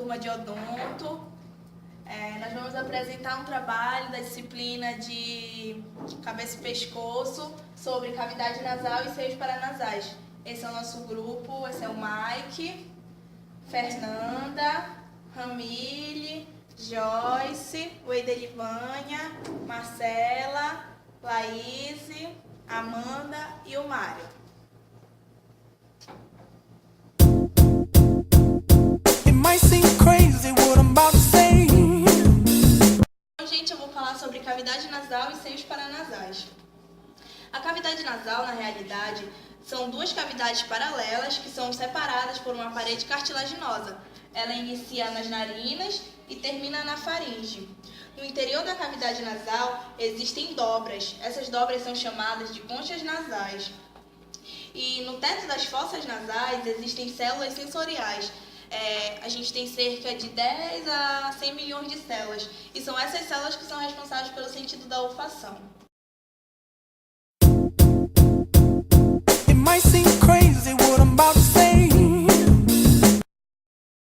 turma de odonto. Nós vamos apresentar um trabalho da disciplina de cabeça e pescoço sobre cavidade nasal e seios paranasais. Esse é o nosso grupo, esse é o Mike, Fernanda, Ramile, Joyce, o Edelivânia, Marcela, Laís, Amanda e o Mário. Gente, eu vou falar sobre cavidade nasal e seios paranasais. A cavidade nasal, na realidade, são duas cavidades paralelas que são separadas por uma parede cartilaginosa. Ela inicia nas narinas e termina na faringe. No interior da cavidade nasal existem dobras. Essas dobras são chamadas de conchas nasais. E no teto das fossas nasais existem células sensoriais. A gente tem cerca de 10 a 100 milhões de células. E são essas células que são responsáveis pelo sentido da olfação.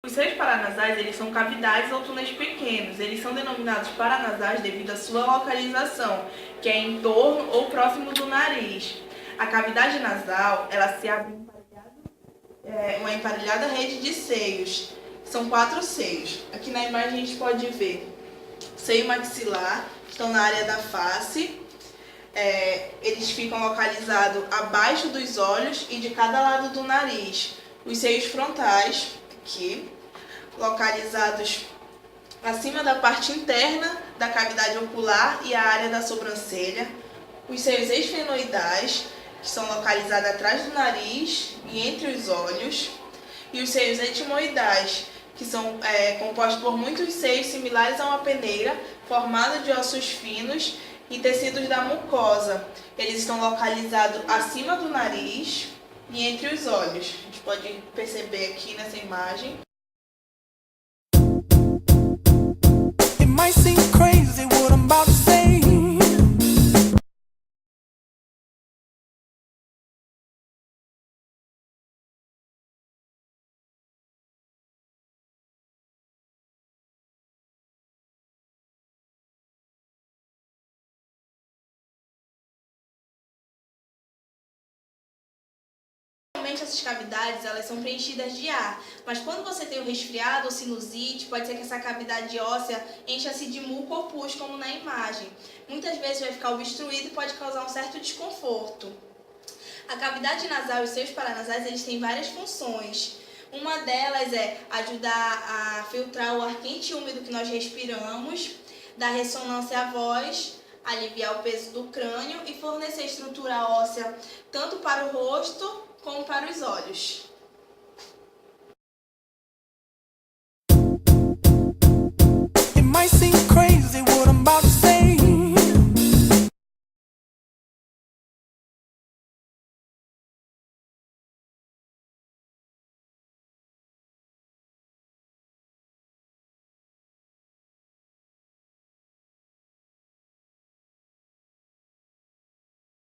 Os seios paranasais, eles são cavidades ou túneis pequenos. Eles são denominados paranasais devido à sua localização, que é em torno ou próximo do nariz. A cavidade nasal, ela se abre uma emparelhada rede de seios. São 4 seios. Aqui na imagem a gente pode ver seio maxilar, estão na área da face. Eles ficam localizados abaixo dos olhos e de cada lado do nariz. Os seios frontais, aqui, localizados acima da parte interna da cavidade ocular e a área da sobrancelha. Os seios esfenoidais, que são localizados atrás do nariz e entre os olhos. E os seios etimoidais, que são compostos por muitos seios similares a uma peneira, formada de ossos finos e tecidos da mucosa. Eles estão localizados acima do nariz e entre os olhos. A gente pode perceber aqui nessa imagem. Normalmente essas cavidades elas são preenchidas de ar, mas quando você tem um resfriado ou sinusite, pode ser que essa cavidade óssea encha-se de muco ou pus, como na imagem. Muitas vezes vai ficar obstruído e pode causar um certo desconforto. A cavidade nasal e os seios paranasais eles têm várias funções. Uma delas é ajudar a filtrar o ar quente e úmido que nós respiramos, dar ressonância à voz, aliviar o peso do crânio e fornecer estrutura óssea tanto para o rosto como para os olhos.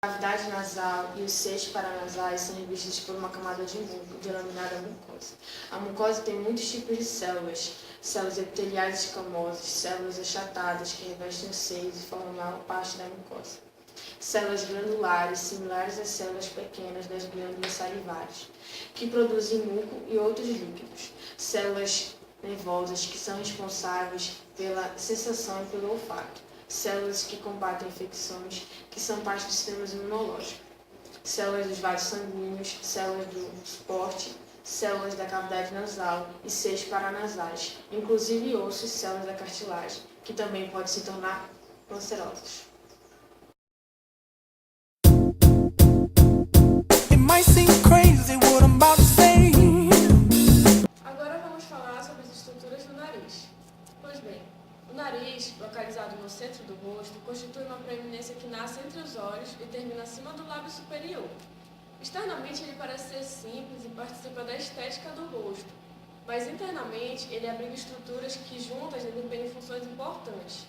A cavidade nasal e os seios paranasais são revestidos por uma camada de muco, denominada mucosa. A mucosa tem muitos tipos de células, células epiteliais escamosas, células achatadas que revestem os seios e formam a maior parte da mucosa. Células glandulares, similares às células pequenas das glândulas salivares, que produzem muco e outros líquidos. Células nervosas, que são responsáveis pela sensação e pelo olfato. Células que combatem infecções, que são parte do sistema imunológico. Células dos vasos sanguíneos, células do suporte, células da cavidade nasal e seios paranasais, inclusive ossos e células da cartilagem, que também podem se tornar cancerosas. Agora vamos falar sobre as estruturas do nariz. Pois bem, o nariz, localizado no centro do rosto, constitui uma proeminência que nasce entre os olhos e termina acima do lábio superior. Externamente ele parece ser simples e participa da estética do rosto, mas internamente ele abriga estruturas que juntas desempenham funções importantes,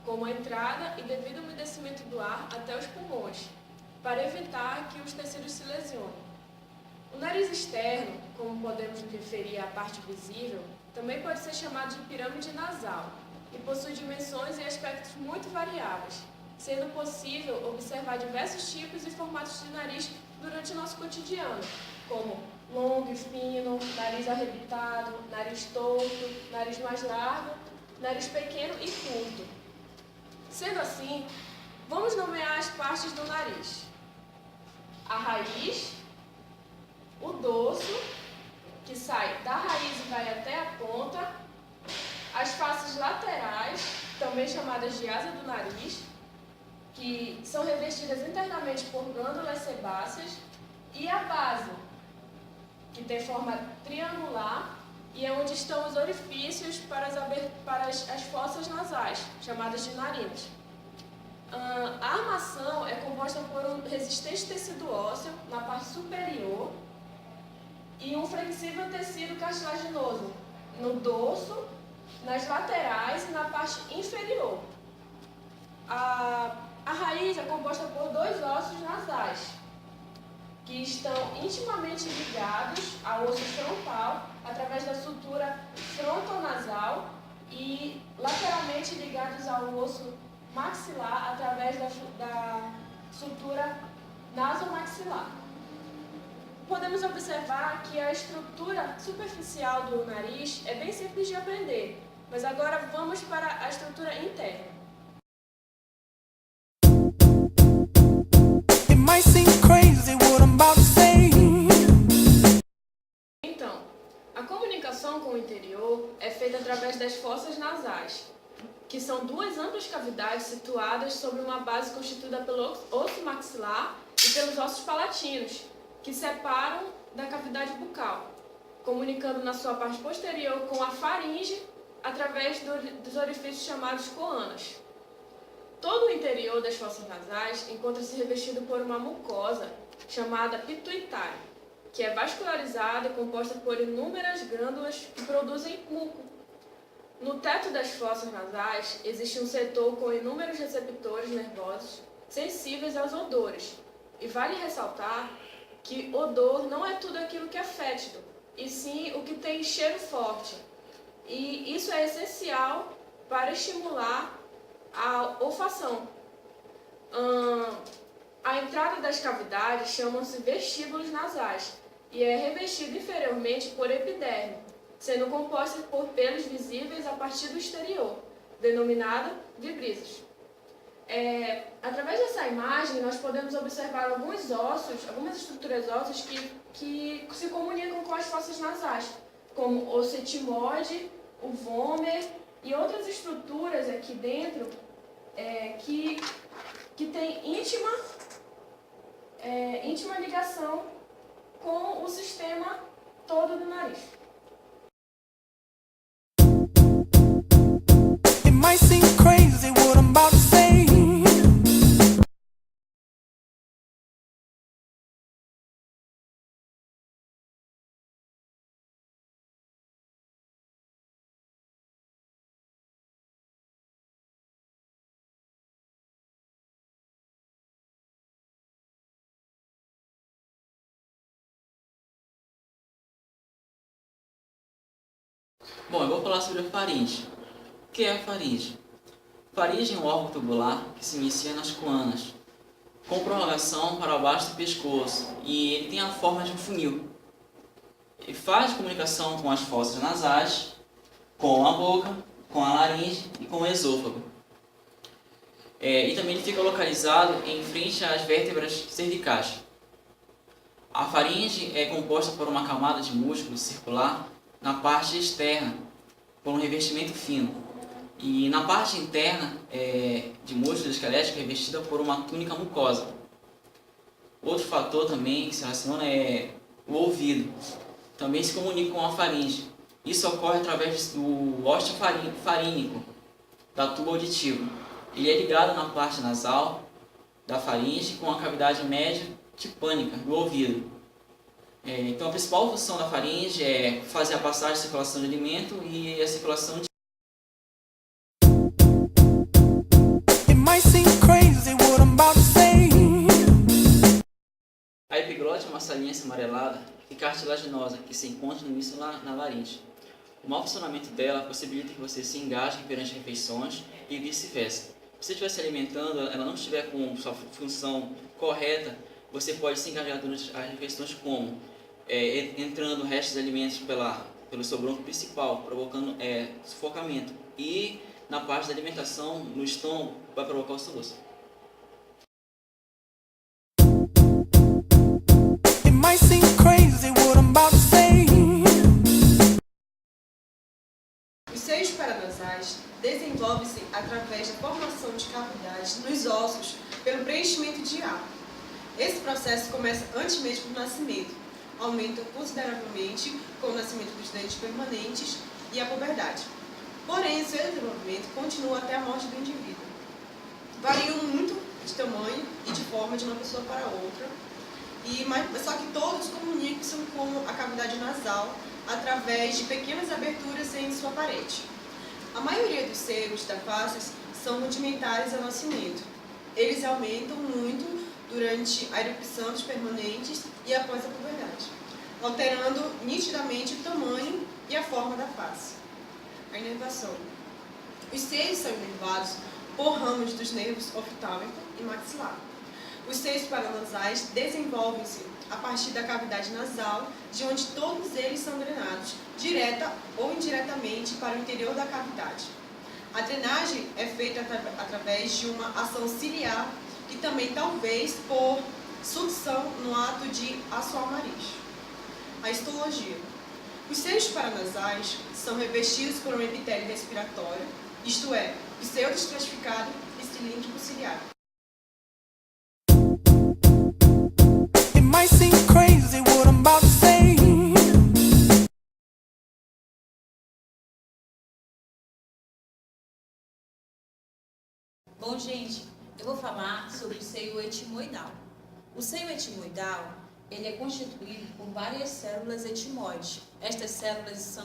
como a entrada e devido umedecimento do ar até os pulmões, para evitar que os tecidos se lesionem. O nariz externo, como podemos referir à parte visível, Também pode ser chamado de pirâmide nasal e possui dimensões e aspectos muito variáveis, sendo possível observar diversos tipos e formatos de nariz durante o nosso cotidiano, como longo e fino, nariz arrebitado, nariz torto, nariz mais largo, nariz pequeno e curto. Sendo assim, vamos nomear as partes do nariz: a raiz, o dorso, que sai da raiz e vai até a ponta, as faces laterais, também chamadas de asa do nariz, que são revestidas internamente por glândulas sebáceas, e a base, que tem forma triangular e é onde estão os orifícios para as fossas nasais, chamadas de narinas. A armação é composta por um resistente tecido ósseo na parte superior e um flexível tecido cartilaginoso no dorso, nas laterais e na parte inferior. A raiz é composta por dois ossos nasais, que estão intimamente ligados ao osso frontal através da sutura frontonasal e lateralmente ligados ao osso maxilar através da sutura nasomaxilar. Podemos observar que a estrutura superficial do nariz é bem simples de aprender, mas agora vamos para a estrutura interna. Então, a comunicação com o interior é feita através das fossas nasais, que são duas amplas cavidades situadas sobre uma base constituída pelo osso maxilar e pelos ossos palatinos, que separam da cavidade bucal, comunicando na sua parte posterior com a faringe através dos orifícios chamados coanas. Todo o interior das fossas nasais encontra-se revestido por uma mucosa chamada pituitária, que é vascularizada e composta por inúmeras glândulas que produzem muco. No teto das fossas nasais existe um setor com inúmeros receptores nervosos sensíveis aos odores. E vale ressaltar que odor não é tudo aquilo que é fétido, e sim o que tem cheiro forte. E isso é essencial para estimular a olfação. A entrada das cavidades chamam-se vestíbulos nasais e é revestida inferiormente por epiderme, sendo composta por pelos visíveis a partir do exterior, denominada vibrisas. Através dessa imagem, nós podemos observar alguns ossos, algumas estruturas ósseas que se comunicam com as fossas nasais, como o osso etimoide, o vômer e outras estruturas aqui dentro que têm íntima ligação com o sistema todo do nariz. Bom, eu vou falar sobre a faringe. O que é a faringe? Faringe é um órgão tubular que se inicia nas coanas, com prolongação para baixo do pescoço, e ele tem a forma de um funil. Ele faz comunicação com as fossas nasais, com a boca, com a laringe e com o esôfago. E também ele fica localizado em frente às vértebras cervicais. A faringe é composta por uma camada de músculo circular na parte externa, por um revestimento fino. E na parte interna de músculo esquelético é revestida por uma túnica mucosa. Outro fator também que se relaciona é o ouvido. Também se comunica com a faringe. Isso ocorre através do ósteo farínico, da tuba auditiva. Ele é ligado na parte nasal da faringe com a cavidade média tipânica do ouvido. Então a principal função da faringe é fazer a passagem e circulação de alimento e a circulação de A epiglote é uma saliência amarelada e cartilaginosa que se encontra no início na laringe. O mau funcionamento dela possibilita que você se engaje perante refeições e vice-versa. Se você estiver se alimentando, ela não estiver com sua função correta, você pode se engajar durante as refeições como? Entrando restos de alimentos pelo seu bronco principal, provocando sufocamento. E na parte da alimentação, no estômago, vai provocar o soluço. It might seem crazy what I'm about to say. Os seios paranasais desenvolvem-se através da formação de cavidades nos ossos pelo preenchimento de ar. Esse processo começa antes mesmo do nascimento, aumenta consideravelmente com o nascimento dos dentes permanentes e a puberdade. Porém, o seu desenvolvimento continua até a morte do indivíduo. Variam muito de tamanho e de forma de uma pessoa para outra, só que todos comunicam com a cavidade nasal através de pequenas aberturas em sua parede. A maioria dos seios da face são rudimentares ao nascimento. Eles aumentam muito durante a erupção dos permanentes e após a puberdade, alterando nitidamente o tamanho e a forma da face. A inervação. Os seios são inervados por ramos dos nervos oftálmico e maxilar. Os seios paranasais desenvolvem-se a partir da cavidade nasal, de onde todos eles são drenados, direta ou indiretamente, para o interior da cavidade. A drenagem é feita através de uma ação ciliar e também talvez por sucção no ato de assoar o nariz. A histologia. Os seios paranasais são revestidos por um epitélio respiratório, isto é, pseudoestratificado e cilíndrico ciliar. It might seem crazy what I'm about to say. Bom, gente, eu vou falar sobre o seio etimoidal. O seio etimoidal, ele é constituído por várias células etimoides. Estas células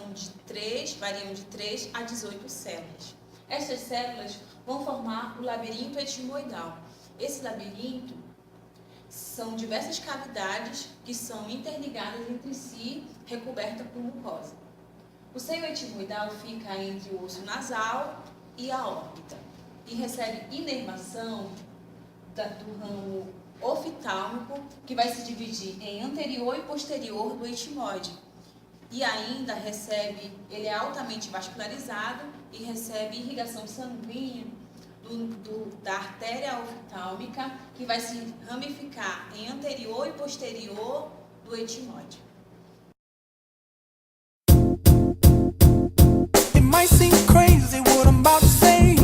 variam de 3 a 18 células. Estas células vão formar o labirinto etimoidal. Esse labirinto são diversas cavidades que são interligadas entre si, recobertas por mucosa. O seio etimoidal fica entre o osso nasal e a órbita e recebe inervação do ramo oftálmico, que vai se dividir em anterior e posterior do etimoide. E ainda ele é altamente vascularizado e recebe irrigação sanguínea da artéria oftálmica, que vai se ramificar em anterior e posterior do etimoide. It might seem crazy what I'm about to say.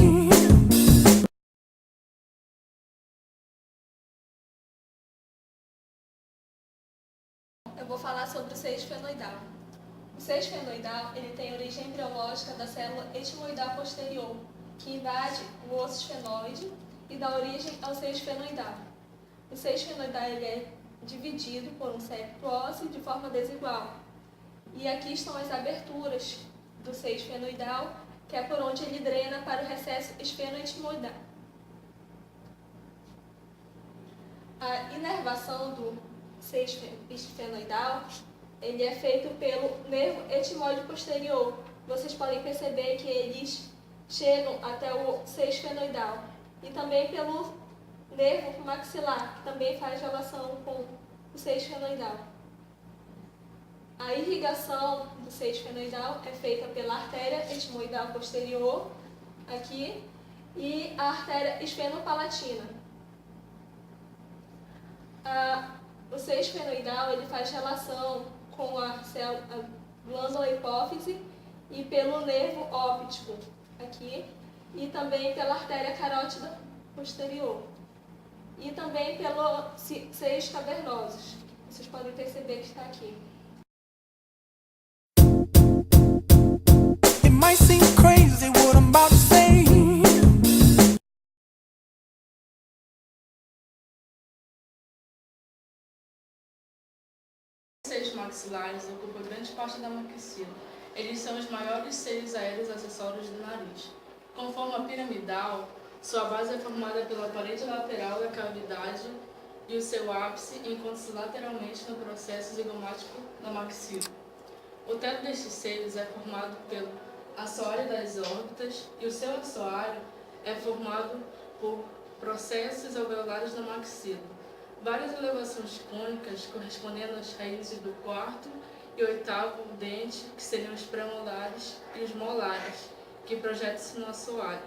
Eu vou falar sobre o seio esfenoidal. O seio esfenoidal ele tem origem embriológica da célula etimoidal posterior, que invade o osso esfenoide e dá origem ao seio esfenoidal. O seio esfenoidal ele é dividido por um septo ósseo de forma desigual. E aqui estão as aberturas do seio esfenoidal, que é por onde ele drena para o recesso esfenoetimoidal. A inervação do seio esfenoidal ele é feito pelo nervo etimoide posterior. Vocês podem perceber que eles chegam até o seio esfenoidal. E também pelo nervo maxilar, que também faz relação com o seio esfenoidal. A irrigação do seio esfenoidal é feita pela artéria etimoidal posterior, aqui, e a artéria esfenopalatina. O seio esfenoidal ele faz relação com a glândula hipófise e pelo nervo óptico, aqui, e também pela artéria carótida posterior. E também pelos seios cavernosos. Vocês podem perceber que está aqui. It might seem crazy what I'm about to say. Os seios maxilares ocupam grande parte da maxila. Eles são os maiores seios aéreos acessórios do nariz. Com forma piramidal, sua base é formada pela parede lateral da cavidade e o seu ápice encontra-se lateralmente no processo zigomático da maxila. O teto destes seios é formado pelo assoalho das órbitas e o seu assoalho é formado por processos alveolares da maxila. Várias elevações cônicas correspondendo às raízes do quarto e oitavo dente, que seriam os premolares, e os molares, que projetam-se no assoalho.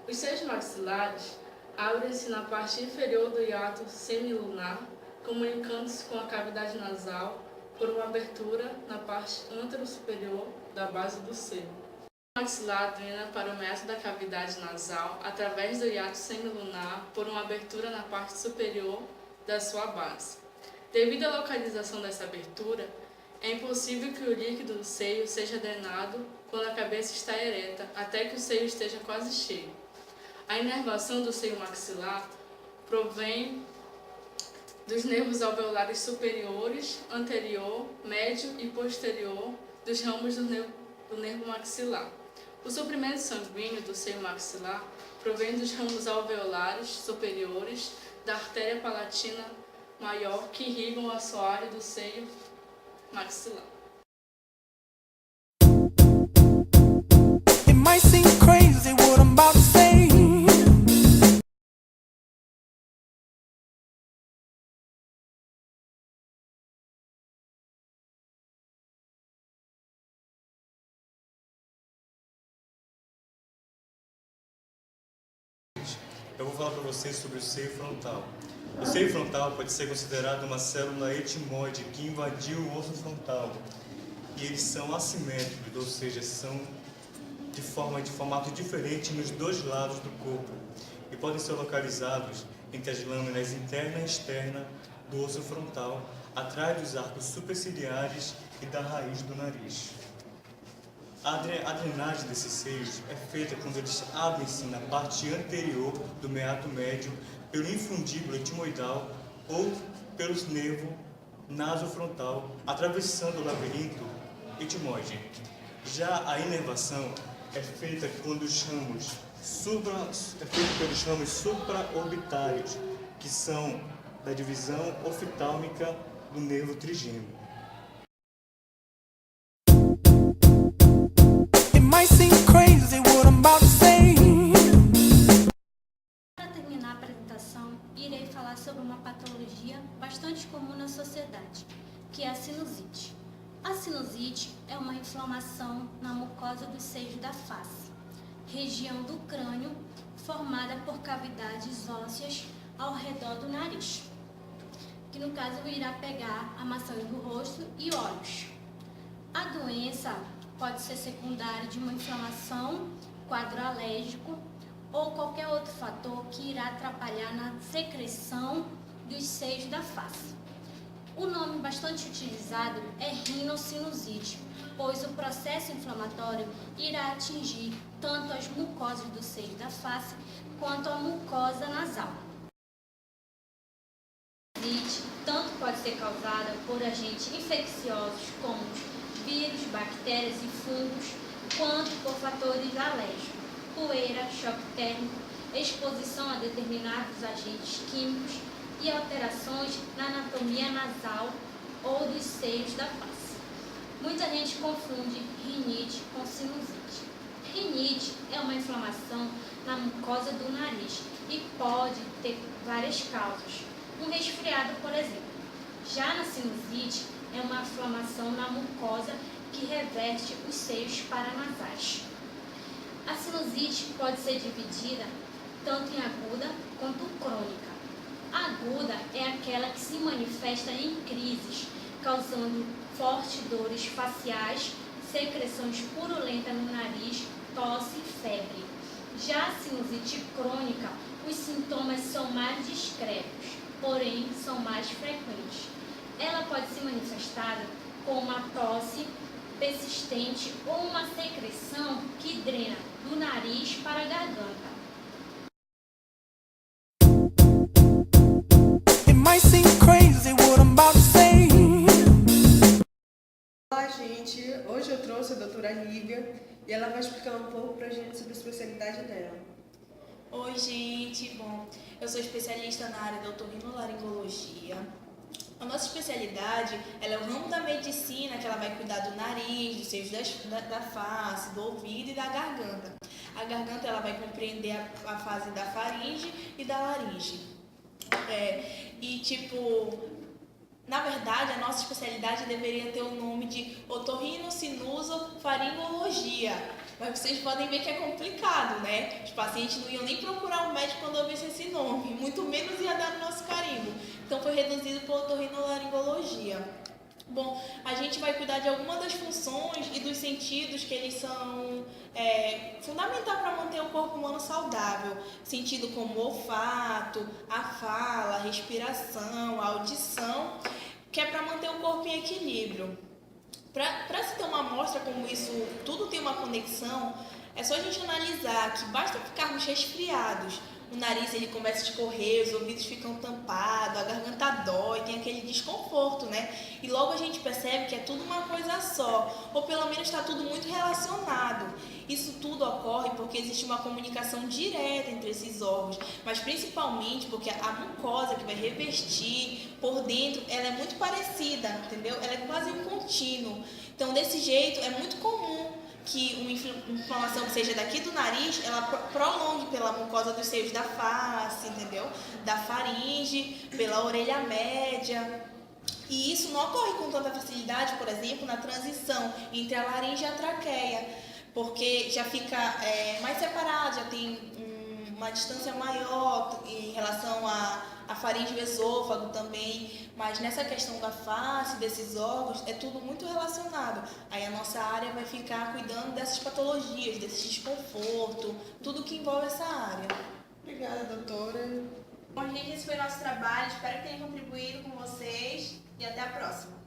Os seios maxilares abrem-se na parte inferior do hiato semilunar, comunicando-se com a cavidade nasal por uma abertura na parte antero-superior da base do seio. O maxilar drena para o meato da cavidade nasal através do hiato semilunar por uma abertura na parte superior da sua base. Devido à localização dessa abertura, é impossível que o líquido do seio seja drenado quando a cabeça está ereta, até que o seio esteja quase cheio. A inervação do seio maxilar provém dos nervos alveolares superiores, anterior, médio e posterior dos ramos do nervo maxilar. O suprimento sanguíneo do seio maxilar provém dos ramos alveolares superiores da artéria palatina maior que irrigam o assoalho do seio maxilar. It might seem crazy what I'm about to say. Eu vou falar para vocês sobre o seio frontal. O seio frontal pode ser considerado uma célula etimoide que invadiu o osso frontal. E eles são assimétricos, ou seja, são de formato diferente nos dois lados do corpo e podem ser localizados entre as lâminas interna e externa do osso frontal, atrás dos arcos superciliares e da raiz do nariz. A drenagem desses seios é feita quando eles abrem-se na parte anterior do meato médio pelo infundíbulo etimoidal ou pelo nervo nasofrontal, atravessando o labirinto etimoide. Já a inervação é feita pelos ramos supraorbitários, que são da divisão oftálmica do nervo trigêmeo. It might seem crazy what I'm about to say. Para terminar a apresentação, irei falar sobre uma patologia bastante comum na sociedade, que é a sinusite. A sinusite é uma inflamação na mucosa dos seios da face, região do crânio formada por cavidades ósseas ao redor do nariz, que no caso irá pegar a maçã do rosto e olhos. A doença pode ser secundária de uma inflamação, quadro alérgico ou qualquer outro fator que irá atrapalhar na secreção dos seios da face. O nome bastante utilizado é rinocinusite, pois o processo inflamatório irá atingir tanto as mucosas do seio da face quanto a mucosa nasal. A sinusite tanto pode ser causada por agentes infecciosos como vírus, bactérias e fungos, quanto por fatores alérgicos, poeira, choque térmico, exposição a determinados agentes químicos e alterações na anatomia nasal ou dos seios da face. Muita gente confunde rinite com sinusite. Rinite é uma inflamação na mucosa do nariz e pode ter várias causas. Um resfriado, por exemplo. Já na sinusite, é uma inflamação na mucosa que reveste os seios paranasais. A sinusite pode ser dividida tanto em aguda quanto crônica. A aguda é aquela que se manifesta em crises, causando fortes dores faciais, secreções purulentas no nariz, tosse e febre. Já a sinusite crônica, os sintomas são mais discretos, porém são mais frequentes. Ela pode se manifestar com uma tosse persistente ou uma secreção que drena do nariz para a garganta. It might seem crazy what I'm about to say. Olá, gente! Hoje eu trouxe a doutora Lívia e ela vai explicar um pouco pra gente sobre a especialidade dela. Oi, gente! Bom, eu sou especialista na área de otorrinolaringologia. A nossa especialidade, ela é o ramo da medicina, que ela vai cuidar do nariz, dos seios da face, do ouvido e da garganta. A garganta, ela vai compreender a fase da faringe e da laringe. Na verdade, a nossa especialidade deveria ter o nome de otorrinolaringofaringologia, mas vocês podem ver que é complicado, né? Os pacientes não iam nem procurar um médico quando ouvissem esse nome, muito menos ia dar no nosso carimbo. Então foi reduzido para otorrinolaringologia. Bom, a gente vai cuidar de algumas das funções e dos sentidos que eles são fundamentais para manter o corpo humano saudável. Sentido como o olfato, a fala, a respiração, a audição, que é para manter o corpo em equilíbrio. Para se ter uma amostra como isso tudo tem uma conexão, é só a gente analisar que basta ficarmos resfriados, o nariz ele começa a escorrer, os ouvidos ficam tampados, a garganta dói, tem aquele desconforto, né? E logo a gente percebe que é tudo uma coisa só, ou pelo menos está tudo muito relacionado. Isso tudo ocorre porque existe uma comunicação direta entre esses órgãos, mas principalmente porque a mucosa que vai revestir por dentro, ela é muito parecida, entendeu? Ela é quase um contínuo. Então, desse jeito, é muito comum que uma inflamação que seja daqui do nariz, ela prolongue pela mucosa dos seios da face, entendeu? Da faringe, pela orelha média. E isso não ocorre com tanta facilidade, por exemplo, na transição entre a laringe e a traqueia, porque já fica mais separado, já tem uma distância maior em relação à faringe e o esôfago também, mas nessa questão da face, desses órgãos, é tudo muito relacionado. Aí a nossa área vai ficar cuidando dessas patologias, desse desconforto, tudo que envolve essa área. Obrigada, doutora. Bom, gente, esse foi o nosso trabalho, espero que tenha contribuído com vocês e até a próxima.